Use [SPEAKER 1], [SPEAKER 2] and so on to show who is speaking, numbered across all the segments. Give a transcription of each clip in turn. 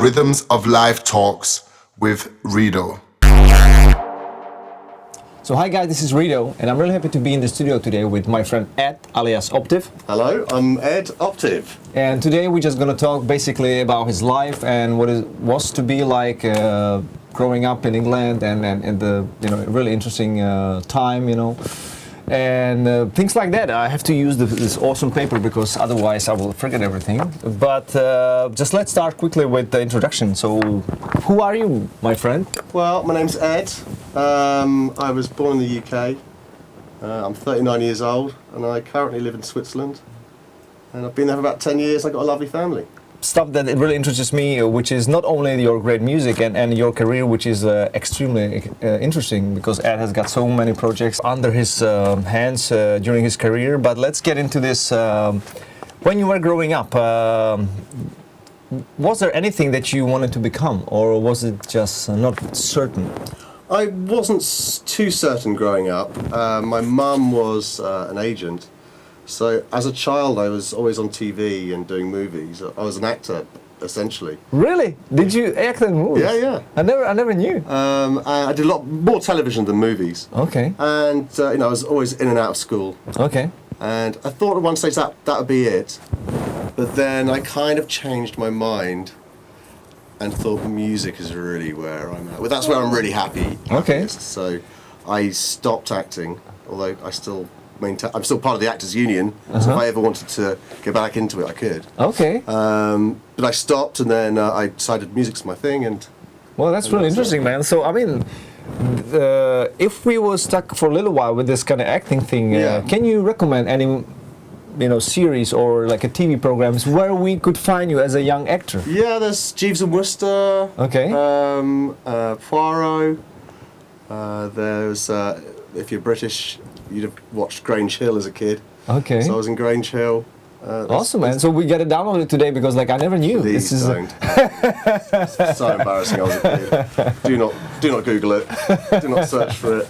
[SPEAKER 1] Rhythms of Live Talks with Rido.
[SPEAKER 2] So hi guys, this is Rido, and I'm really happy to be in the studio today with my friend Ed, alias Optiv.
[SPEAKER 3] Hello, I'm Ed Optiv.
[SPEAKER 2] And today we're just gonna talk basically about his life and what it was to be like growing up in England and the really interesting time, and things like that. I have to use this awesome paper because otherwise I will forget everything. But just let's start quickly with the introduction. So, who are you, my friend?
[SPEAKER 3] Well, my name's Ed. I was born in the UK. I'm 39 years old and I currently live in Switzerland. And I've been there for about 10 years. I've got a lovely family.
[SPEAKER 2] Stuff that really interests me, which is not only your great music and your career, which is extremely interesting because Ed has got so many projects under his hands during his career. But let's get into this. When you were growing up, was there anything that you wanted to become, or was it just not certain?
[SPEAKER 3] I wasn't too certain growing up. My mum was an agent. So as a child I was always on TV and doing movies. I was an actor, essentially.
[SPEAKER 2] Really? Did you act in movies?
[SPEAKER 3] Yeah.
[SPEAKER 2] I never knew.
[SPEAKER 3] I did a lot more television than movies.
[SPEAKER 2] Okay.
[SPEAKER 3] And I was always in and out of school.
[SPEAKER 2] Okay.
[SPEAKER 3] And I thought at one stage that would be it. But then I kind of changed my mind and thought music is really where I'm at. Well, that's where I'm really happy.
[SPEAKER 2] Okay.
[SPEAKER 3] So I stopped acting, although I'm still part of the Actors Union, so if I ever wanted to get back into it, I could.
[SPEAKER 2] Okay.
[SPEAKER 3] But I stopped, and then I decided music's my thing, and...
[SPEAKER 2] Well, that's really interesting, man. So, I mean, if we were stuck for a little while with this kind of acting thing, can you recommend any, series or like a TV programs where we could find you as a young actor?
[SPEAKER 3] Yeah, there's Jeeves and Wooster.
[SPEAKER 2] Okay.
[SPEAKER 3] Poirot. There's, if you're British, you'd have watched Grange Hill as a kid.
[SPEAKER 2] Okay.
[SPEAKER 3] So I was in Grange Hill.
[SPEAKER 2] Awesome, man. So we got to download it today because, I never knew.
[SPEAKER 3] Please don't. It's so embarrassing. I was a kid. Do not Google it. Do not search for it.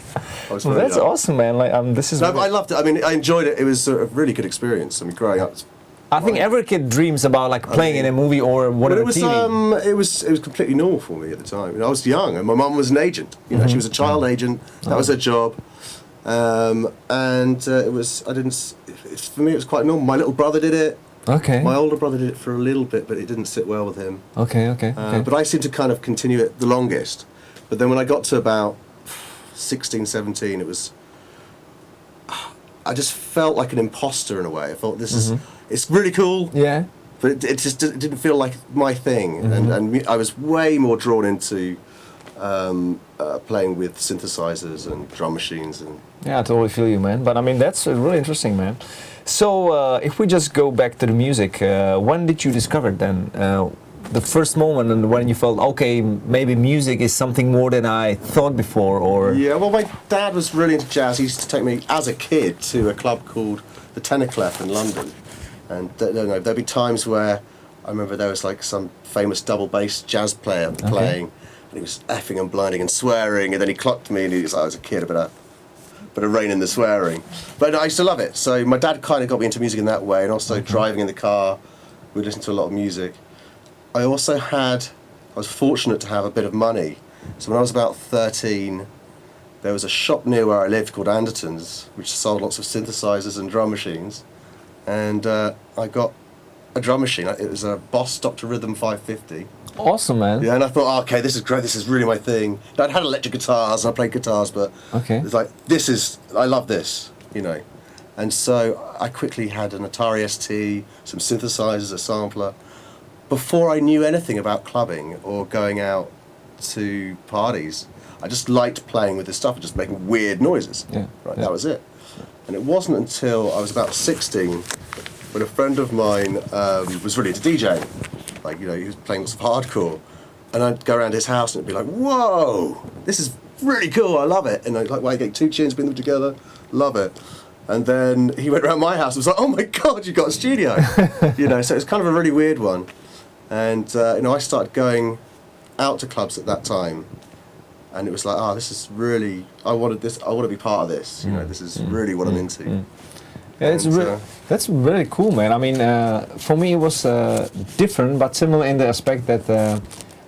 [SPEAKER 2] Well, that's awesome, man. This is.
[SPEAKER 3] No, I loved it. I mean, I enjoyed it. It was a really good experience. I mean, growing up.
[SPEAKER 2] I think every kid dreams about playing in a movie or whatever.
[SPEAKER 3] But it was completely normal for me at the time. I was young, and my mum was an agent. She was a child agent. That was her job. For me it was quite normal. My little brother did it.
[SPEAKER 2] Okay.
[SPEAKER 3] My older brother did it for a little bit, but it didn't sit well with him.
[SPEAKER 2] Okay.
[SPEAKER 3] But I seemed to kind of continue it the longest. But then when I got to about 16, 17, I just felt like an imposter in a way. I thought it's really cool.
[SPEAKER 2] Yeah.
[SPEAKER 3] But it didn't feel like my thing. And I was way more drawn into playing with synthesizers and drum machines.
[SPEAKER 2] Yeah, I totally feel you, man. But I mean, that's really interesting, man. So if we just go back to the music, when did you discover then the first moment and when you felt, okay, maybe music is something more than I thought before? Or
[SPEAKER 3] yeah, well, my dad was really into jazz. He used to take me as a kid to a club called the Tenor Clef in London, and there'd be times where I remember there was some famous double bass jazz player playing. And he was effing and blinding and swearing, and then he clocked me, and he was like, I was a kid, a bit of rein in the swearing. But I used to love it. So my dad kind of got me into music in that way, and also driving in the car, we'd listen to a lot of music. I was fortunate to have a bit of money. So when I was about 13, there was a shop near where I lived called Anderton's, which sold lots of synthesizers and drum machines. And I got a drum machine. It was a Boss Dr. Rhythm 550.
[SPEAKER 2] Awesome, man.
[SPEAKER 3] Yeah, and I thought, okay, this is great. This is really my thing. I'd had electric guitars, and I played guitars, but it's like I love this, And so I quickly had an Atari ST, some synthesizers, a sampler. Before I knew anything about clubbing or going out to parties, I just liked playing with this stuff and just making weird noises.
[SPEAKER 2] Yeah.
[SPEAKER 3] Right, that was it. And it wasn't until I was about 16 when a friend of mine was really into DJing. He was playing lots of hardcore, and I'd go around his house and it'd be like, whoa, this is really cool, I love it. And I'd I get 2 tunes, bring them together, love it. And then he went around my house and was like, oh my God, you've got a studio. So it's kind of a really weird one. And I started going out to clubs at that time, and it was like, this is really, I want to be part of this. This is really what I'm into.
[SPEAKER 2] Yeah, it's
[SPEAKER 3] And,
[SPEAKER 2] that's really cool, man. I mean, for me it was different, but similar in the aspect that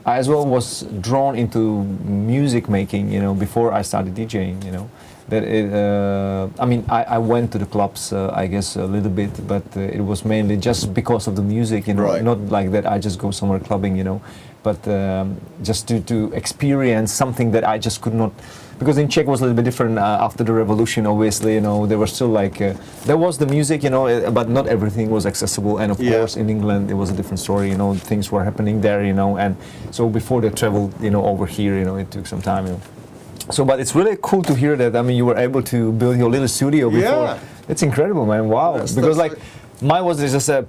[SPEAKER 2] I as well was drawn into music making, you know, before I started DJing, you know. That it, I mean, I went to the clubs, I guess, a little bit, but it was mainly just because of the music, you know.
[SPEAKER 3] Right.
[SPEAKER 2] Not like that I just go somewhere clubbing, you know, but just to experience something that I just could not. Because in Czech was a little bit different after the revolution, obviously, you know, there was still like, there was the music, you know, but not everything was accessible. And of course, in England, it was a different story, you know, things were happening there, you know, and so before they traveled, you know, over here, you know, it took some time, you know. So, but it's really cool to hear that, I mean, you were able to build your little studio before.
[SPEAKER 3] Yeah.
[SPEAKER 2] It's incredible, man, wow. Because like, mine was just a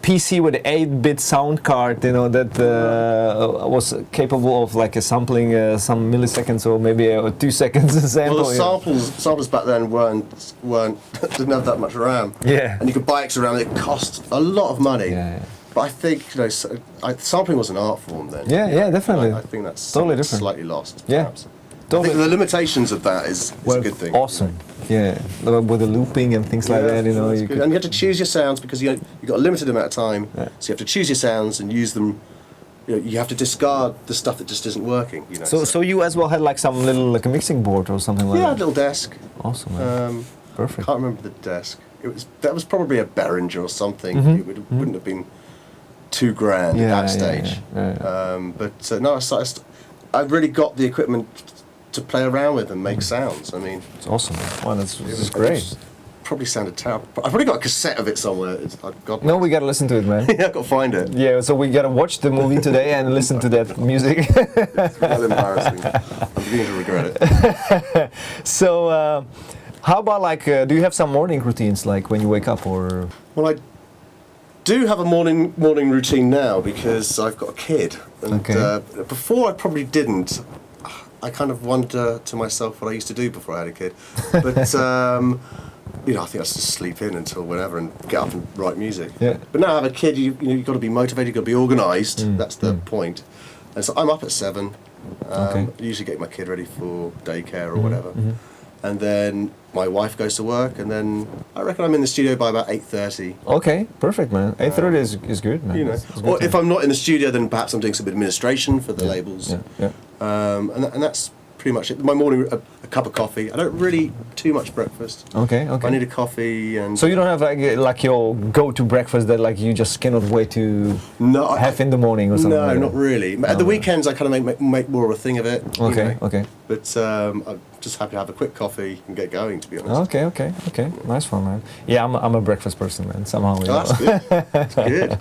[SPEAKER 2] PC with an 8-bit sound card, you know, that was capable of like a sampling some milliseconds or maybe 2 seconds a sample.
[SPEAKER 3] Well, the samples back then weren't didn't have that much RAM.
[SPEAKER 2] Yeah.
[SPEAKER 3] And you could buy extra RAM. It cost a lot of money.
[SPEAKER 2] Yeah.
[SPEAKER 3] But I think, you know, sampling was an art form then.
[SPEAKER 2] Yeah, yeah, definitely.
[SPEAKER 3] I think that's
[SPEAKER 2] totally different.
[SPEAKER 3] Slightly lost.
[SPEAKER 2] Yeah.
[SPEAKER 3] Perhaps.
[SPEAKER 2] Totally.
[SPEAKER 3] I think the limitations of that is a good thing.
[SPEAKER 2] Awesome. Yeah, with the looping and things like that, you know.
[SPEAKER 3] And you have to choose your sounds because you've got a limited amount of time.
[SPEAKER 2] Yeah.
[SPEAKER 3] So you have to choose your sounds and use them. You know, you have to discard the stuff that just isn't working. You know.
[SPEAKER 2] So you as well had like some little like a mixing board or something like
[SPEAKER 3] yeah, a
[SPEAKER 2] that.
[SPEAKER 3] little desk.
[SPEAKER 2] Awesome. Man. Perfect.
[SPEAKER 3] Can't remember the desk. That was probably a Behringer or something. It wouldn't have been too grand at that stage. But no, I really got the equipment to play around with and make sounds. I mean,
[SPEAKER 2] it's awesome. Wow, that's great.
[SPEAKER 3] Probably sounded terrible. I've probably got a cassette of it somewhere.
[SPEAKER 2] No, we gotta listen to it, man.
[SPEAKER 3] Yeah, I've got to find it.
[SPEAKER 2] Yeah, so we gotta watch the movie today and listen to that music.
[SPEAKER 3] It's well embarrassing. I'm beginning to regret it.
[SPEAKER 2] So, how about like, do you have some morning routines, like when you wake up, or?
[SPEAKER 3] Well, I do have a morning routine now because I've got a kid. And, before I probably didn't. I kind of wonder to myself what I used to do before I had a kid. But, you know, I think I just sleep in until whenever and get up and write music.
[SPEAKER 2] Yeah.
[SPEAKER 3] But now I have a kid, you've got to be motivated, you've got to be organised. That's the point. And so I'm up at 7. I usually get my kid ready for daycare or whatever. And then my wife goes to work, and then I reckon I'm in the studio by about 8:30.
[SPEAKER 2] Okay, perfect, man. 8:30 is good, man.
[SPEAKER 3] You know, or if I'm not in the studio, then perhaps I'm doing some administration for the labels.
[SPEAKER 2] Yeah.
[SPEAKER 3] And that's pretty much it. My morning, a cup of coffee. I don't really too much breakfast.
[SPEAKER 2] Okay.
[SPEAKER 3] I need a coffee and.
[SPEAKER 2] So you don't have like your go-to breakfast that like you just cannot wait to have in the morning or something?
[SPEAKER 3] No,
[SPEAKER 2] like
[SPEAKER 3] not really. At the weekends, I kind of make more of a thing of it.
[SPEAKER 2] Okay.
[SPEAKER 3] You know.
[SPEAKER 2] Okay.
[SPEAKER 3] But I'm just happy to have a quick coffee and get going. To be honest.
[SPEAKER 2] Okay. Nice one, man. Yeah, I'm a breakfast person, man. Somehow. You know.
[SPEAKER 3] That's good. That's good.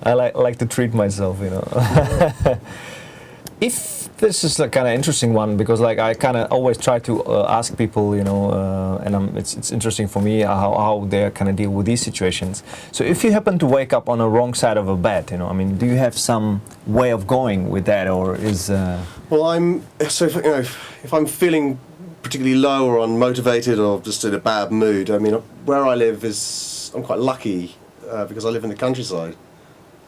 [SPEAKER 2] I like to treat myself, you know. If this is a kind of interesting one because like I kind of always try to ask people, you know, and it's interesting for me how they kind of deal with these situations. So if you happen to wake up on the wrong side of a bed, you know, I mean, do you have some way of going with that, or is?
[SPEAKER 3] Well, if I'm feeling particularly low or unmotivated or just in a bad mood, I mean, where I live I'm quite lucky because I live in the countryside.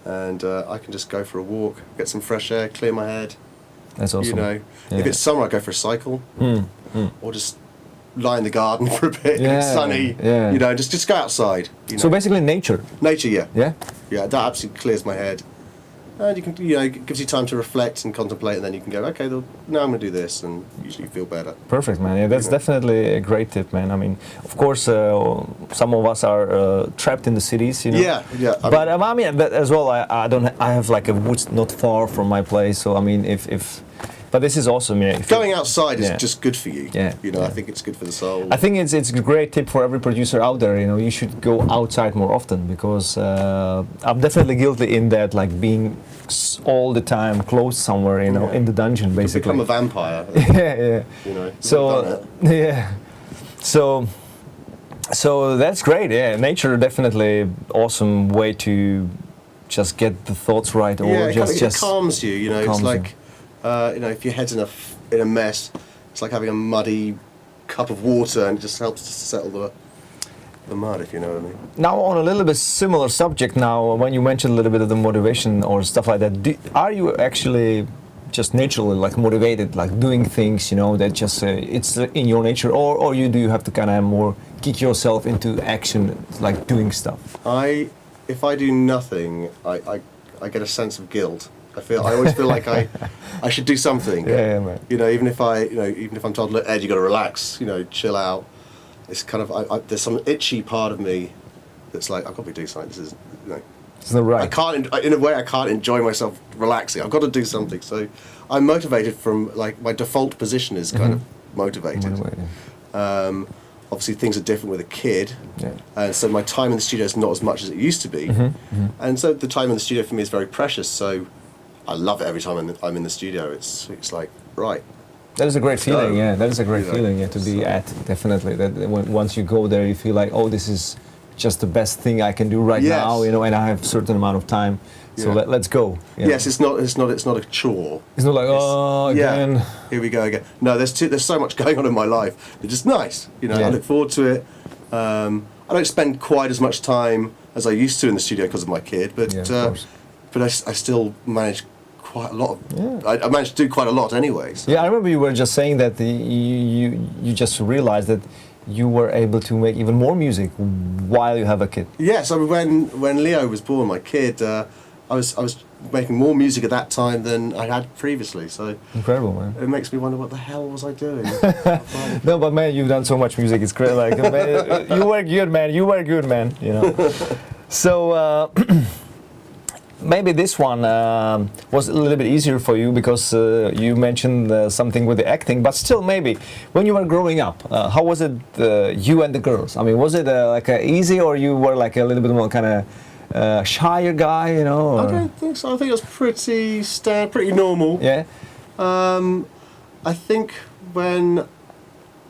[SPEAKER 3] And I can just go for a walk, get some fresh air, clear my head.
[SPEAKER 2] That's awesome.
[SPEAKER 3] You know, if it's summer, I go for a cycle, or just lie in the garden for a bit. It's sunny.
[SPEAKER 2] Yeah.
[SPEAKER 3] You know, just go outside. You know.
[SPEAKER 2] So basically, nature.
[SPEAKER 3] Nature, yeah.
[SPEAKER 2] Yeah.
[SPEAKER 3] That absolutely clears my head, and you can, you know, it gives you time to reflect and contemplate, and then you can go, okay, now I'm going to do this, and usually you feel better.
[SPEAKER 2] Perfect, man. Yeah, that's definitely a great tip, man. I mean, of course, some of us are trapped in the cities, you know.
[SPEAKER 3] Yeah.
[SPEAKER 2] I mean, but as well, I have like a woods not far from my place, so I mean, but this is awesome, yeah.
[SPEAKER 3] Going outside is just good for you.
[SPEAKER 2] Yeah.
[SPEAKER 3] You know, I think it's good for the soul.
[SPEAKER 2] I think it's a great tip for every producer out there. You know, you should go outside more often because I'm definitely guilty in that, like being all the time closed somewhere, you know, in the dungeon, basically.
[SPEAKER 3] Become a vampire.
[SPEAKER 2] Yeah.
[SPEAKER 3] You know.
[SPEAKER 2] So So that's great. Yeah, nature definitely awesome way to just get the thoughts right, or
[SPEAKER 3] it calms you. You know, it's like. You know, if your head's in a mess, it's like having a muddy cup of water, and it just helps to settle the mud, if you know what I mean.
[SPEAKER 2] Now, on a little bit similar subject now, when you mentioned a little bit of the motivation or stuff like that, are you actually just naturally like motivated, like doing things, you know, that just it's in your nature, or do you have to kind of more kick yourself into action, like doing stuff?
[SPEAKER 3] If I do nothing, I get a sense of guilt. I always feel like I should do something.
[SPEAKER 2] Yeah, man.
[SPEAKER 3] You know, even if I'm told, look, Ed, you got to relax, you know, chill out. It's kind of there's some itchy part of me that's like, I've got to be doing something. This is, you know,
[SPEAKER 2] It's not right.
[SPEAKER 3] I can't, in a way, I can't enjoy myself relaxing. I've got to do something. So I'm motivated from, like, my default position is kind of motivated. Obviously, things are different with a kid.
[SPEAKER 2] Yeah.
[SPEAKER 3] And so my time in the studio is not as much as it used to be. And so the time in the studio for me is very precious. So I love it every time I'm in the studio. It's like, right.
[SPEAKER 2] That is a great feeling, yeah. That is a great
[SPEAKER 3] You know,
[SPEAKER 2] feeling, yeah, to be at, definitely. That once you go there, you feel like, oh, this is just the best thing I can do right now, you know, and I have a certain amount of time, so let's go. You know?
[SPEAKER 3] Yes, it's not a chore.
[SPEAKER 2] It's not like, oh, again.
[SPEAKER 3] Yeah, here we go again. No, there's so much going on in my life. It's just nice, you know. I look forward to it. I don't spend quite as much time as I used to in the studio because of my kid, but I still manage quite a lot. I managed to do quite a lot anyway. So.
[SPEAKER 2] Yeah, I remember you were just saying that you just realized that you were able to make even more music while you have a kid.
[SPEAKER 3] Yes, I mean, when Leo was born, my kid, I was making more music at that time than I had previously. So
[SPEAKER 2] incredible, man.
[SPEAKER 3] It makes me wonder what the hell was I doing.
[SPEAKER 2] No, but man, you've done so much music. It's great. Like, man, you were good, man. You were good, man. You know. So. Maybe this one was a little bit easier for you because you mentioned something with the acting, but still maybe when you were growing up, how was it you and the girls? I mean, was it like easy, or you were like a little bit more kind of shyer guy, you know? Or?
[SPEAKER 3] I don't think so. I think it was pretty normal.
[SPEAKER 2] Yeah.
[SPEAKER 3] I think when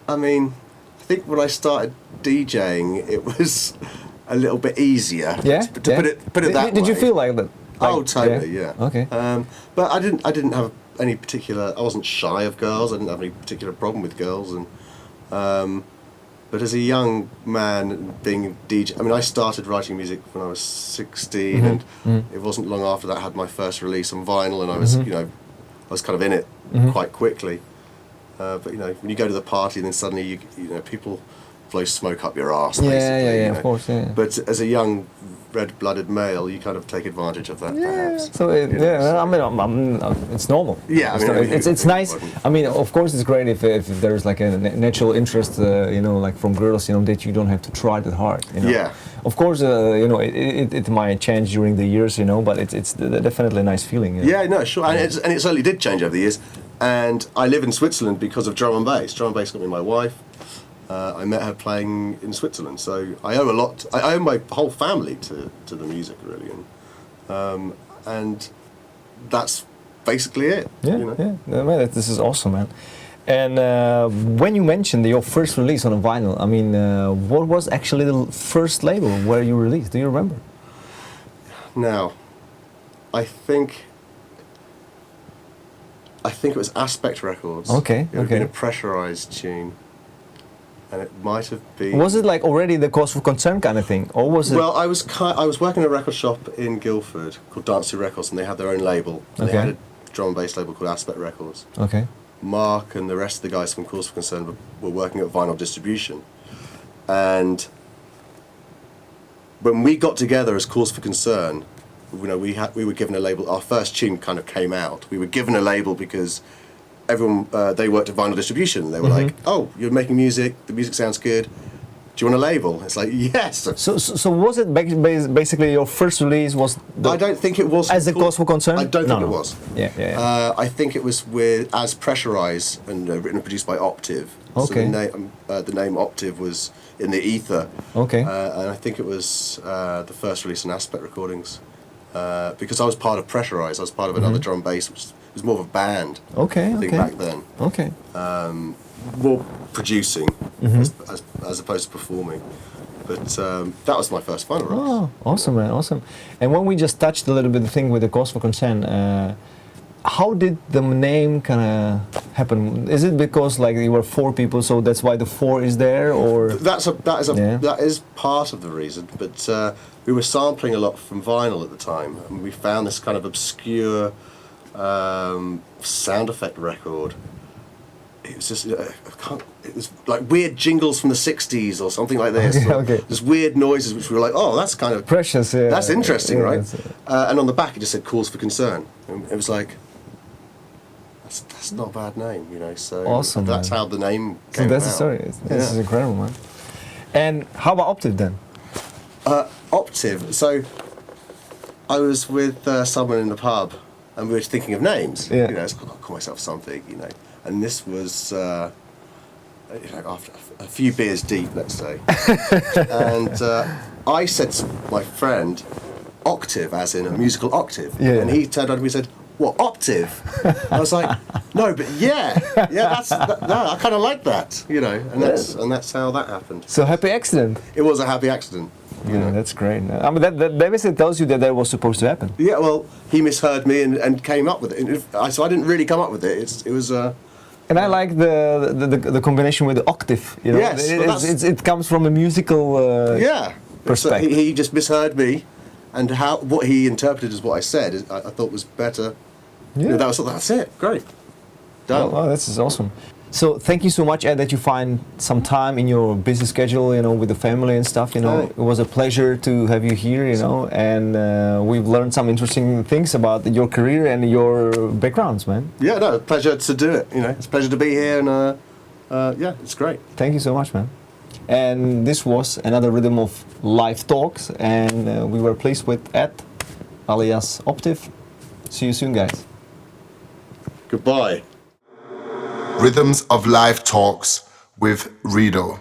[SPEAKER 3] I started DJing, it was a little bit easier.
[SPEAKER 2] Yeah.
[SPEAKER 3] To put it that way.
[SPEAKER 2] Did you feel like that?
[SPEAKER 3] Oh, totally, yeah.
[SPEAKER 2] Okay.
[SPEAKER 3] But I didn't have any particular. I wasn't shy of girls. I didn't have any particular problem with girls, and but as a young man being a DJ, I mean, I started writing music when I was 16, and it wasn't long after that I had my first release on vinyl, and I was, I was kind of in it quite quickly. But you know, when you go to the party, and then suddenly you know people blow smoke up your arse.
[SPEAKER 2] Yeah,
[SPEAKER 3] you know.
[SPEAKER 2] of course. Yeah.
[SPEAKER 3] But as a young red-blooded male, you kind of take advantage of that, perhaps.
[SPEAKER 2] So I mean, it's normal.
[SPEAKER 3] Yeah, I mean,
[SPEAKER 2] it's nice. I mean, of course, it's great if there's like a natural interest, you know, like from girls, you know, that you don't have to try that hard. You know?
[SPEAKER 3] Yeah.
[SPEAKER 2] Of course, you know, it might change during the years, you know, but it's definitely a nice feeling. You know?
[SPEAKER 3] Yeah, no, sure, and it certainly did change over the years. And I live in Switzerland because of drum and bass. Drum and bass got me my wife. I met her playing in Switzerland, so I owe a lot. I owe my whole family to the music, really, and that's basically it.
[SPEAKER 2] Yeah,
[SPEAKER 3] you know?
[SPEAKER 2] yeah, man, this is awesome, man. And when you mentioned your first release on a vinyl, I mean, what was actually the first label where you released? Do you remember?
[SPEAKER 3] Now, I think it was Aspect Records.
[SPEAKER 2] Okay,
[SPEAKER 3] It had been a pressurized tune. And it might have been.
[SPEAKER 2] Was it like already the cause for concern kind of thing, or was it?
[SPEAKER 3] Well, I was working at a record shop in Guildford called Dance to Records, and they had their own label. And They had a drum and bass label called Aspect Records.
[SPEAKER 2] Okay.
[SPEAKER 3] Mark and the rest of the guys from Cause for Concern were working at vinyl distribution, and when we got together as Cause for Concern, you know, we were given a label. Our first tune kind of came out. We were given a label because everyone, they worked at vinyl distribution. They were like, "Oh, you're making music. The music sounds good. Do you want a label?" It's like, yes.
[SPEAKER 2] So was it basically your first release was?
[SPEAKER 3] I don't think it was
[SPEAKER 2] as a Cause for Concern.
[SPEAKER 3] I don't think it was.
[SPEAKER 2] Yeah.
[SPEAKER 3] I think it was as Pressurize and written and produced by Optiv.
[SPEAKER 2] Okay.
[SPEAKER 3] So the name Optiv was in the ether.
[SPEAKER 2] Okay.
[SPEAKER 3] And I think it was the first release on Aspect Recordings because I was part of Pressurize. I was part of another drum and bass, which was more of a band.
[SPEAKER 2] Okay.
[SPEAKER 3] thing back then.
[SPEAKER 2] Okay.
[SPEAKER 3] More producing as opposed to performing. But that was my first vinyl release.
[SPEAKER 2] Oh, awesome, man, awesome. And when we just touched a little bit the thing with the Cause for Concern, how did the name kind of happen? Is it because like you were 4 people, so that's why the 4 is there, or?
[SPEAKER 3] That is part of the reason. But we were sampling a lot from vinyl at the time, and we found this kind of obscure sound effect record. It was just, it was like weird jingles from the 60s or something like this.
[SPEAKER 2] Yeah, okay.
[SPEAKER 3] Just weird noises which we were like, oh, that's kind of...
[SPEAKER 2] Precious, yeah.
[SPEAKER 3] That's interesting,
[SPEAKER 2] Yeah,
[SPEAKER 3] right?
[SPEAKER 2] that's-
[SPEAKER 3] And on the back it just said cause for concern. And it was like, that's not a bad name, you know, so...
[SPEAKER 2] Awesome,
[SPEAKER 3] That's
[SPEAKER 2] man.
[SPEAKER 3] how the name
[SPEAKER 2] So
[SPEAKER 3] came
[SPEAKER 2] that's the
[SPEAKER 3] about.
[SPEAKER 2] story. This is incredible, man. And how about Optiv then?
[SPEAKER 3] Optiv, so I was with someone in the pub and we were thinking of names.
[SPEAKER 2] Yeah.
[SPEAKER 3] You know, I've got to call myself something, you know. And this was you know, after a few beers deep, let's say. And I said to my friend, octave, as in a musical octave.
[SPEAKER 2] Yeah.
[SPEAKER 3] And he turned on me and said, what, Optiv? I was like, no, but yeah, no, I kind of like that, you know. And that's how that happened.
[SPEAKER 2] So happy accident.
[SPEAKER 3] It was a happy accident.
[SPEAKER 2] Yeah, that's great. I mean, that basically tells you that was supposed to happen.
[SPEAKER 3] Yeah, well, he misheard me and came up with it. So I didn't really come up with it. It was.
[SPEAKER 2] And I like the combination with the octave. You know,
[SPEAKER 3] Yes, well,
[SPEAKER 2] it comes from a musical
[SPEAKER 3] Yeah.
[SPEAKER 2] perspective.
[SPEAKER 3] So he just misheard me, and what he interpreted as what I said, I thought was better.
[SPEAKER 2] Yeah.
[SPEAKER 3] You know, that's it. Great. Done.
[SPEAKER 2] Oh, this is awesome. So thank you so much, Ed, that you find some time in your busy schedule, you know, with the family and stuff. You know,
[SPEAKER 3] Right.
[SPEAKER 2] it was a pleasure to have you here. You know, and we've learned some interesting things about your career and your backgrounds, man.
[SPEAKER 3] Yeah, no, pleasure to do it. You know, it's a pleasure to be here, and yeah, it's great.
[SPEAKER 2] Thank you so much, man. And this was another rhythm of live talks, and we were pleased with Ed, alias Optiv. See you soon, guys.
[SPEAKER 3] Goodbye.
[SPEAKER 1] Rhythms of Live Talks with Rido.